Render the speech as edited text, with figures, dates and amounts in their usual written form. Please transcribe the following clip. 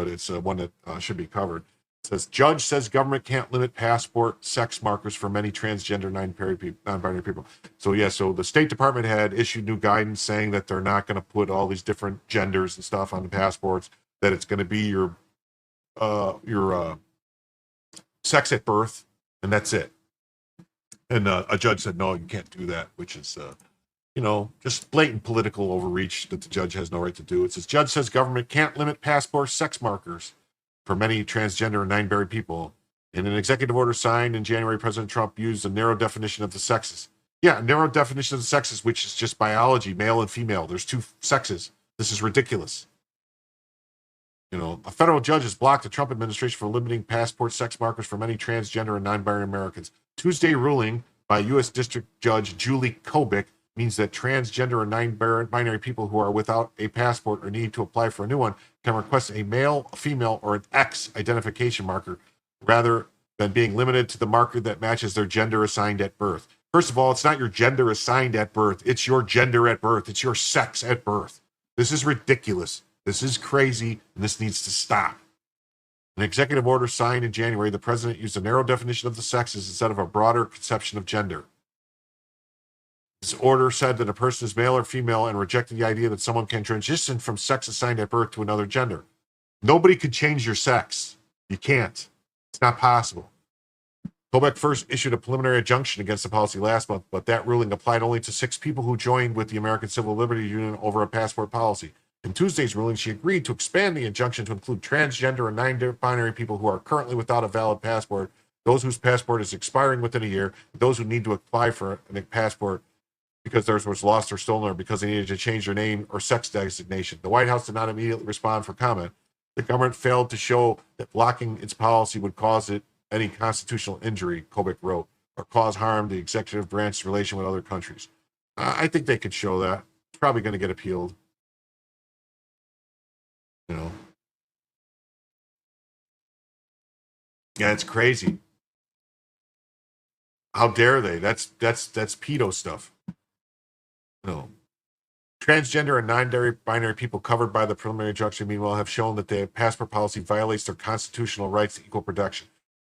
but it's one that should be covered. It says, judge says government can't limit passport sex markers for many transgender non-binary people. So yeah, so the State Department had issued new guidance saying that they're not going to put all these different genders and stuff on the passports, that it's going to be your sex at birth, and that's it. And a judge said, no, you can't do that, which is, just blatant political overreach that the judge has no right to do. It says, judge says government can't limit passport sex markers for many transgender and non-binary people. In an executive order signed in January, President Trump used a narrow definition of the sexes. Yeah, a narrow definition of the sexes, which is just biology, male and female. There's two sexes. This is ridiculous. A federal judge has blocked the Trump administration for limiting passport sex markers for many transgender and non-binary Americans. Tuesday ruling by U.S. District Judge Julie Kobik means that transgender and non-binary people who are without a passport or need to apply for a new one can request a male, a female, or an X identification marker rather than being limited to the marker that matches their gender assigned at birth. First of all, it's not your gender assigned at birth. It's your gender at birth. It's your sex at birth. This is ridiculous. This is crazy, and this needs to stop. An executive order signed in January, the president used a narrow definition of the sexes instead of a broader conception of gender. This order said that a person is male or female and rejected the idea that someone can transition from sex assigned at birth to another gender. Nobody could change your sex. You can't. It's not possible. Kobik first issued a preliminary injunction against the policy last month, but that ruling applied only to 6 people who joined with the American Civil Liberties Union over a passport policy. In Tuesday's ruling, she agreed to expand the injunction to include transgender and non-binary people who are currently without a valid passport, those whose passport is expiring within a year, those who need to apply for a passport because theirs was lost or stolen or because they needed to change their name or sex designation. The White House did not immediately respond for comment. The government failed to show that blocking its policy would cause it any constitutional injury, Kobik wrote, or cause harm to the executive branch's relation with other countries. I think they could show that. It's probably going to get appealed. Yeah, it's crazy. How dare they? That's pedo stuff. Transgender and non-binary people covered by the preliminary injunction, meanwhile, have shown that the passport policy violates their constitutional rights to equal protection.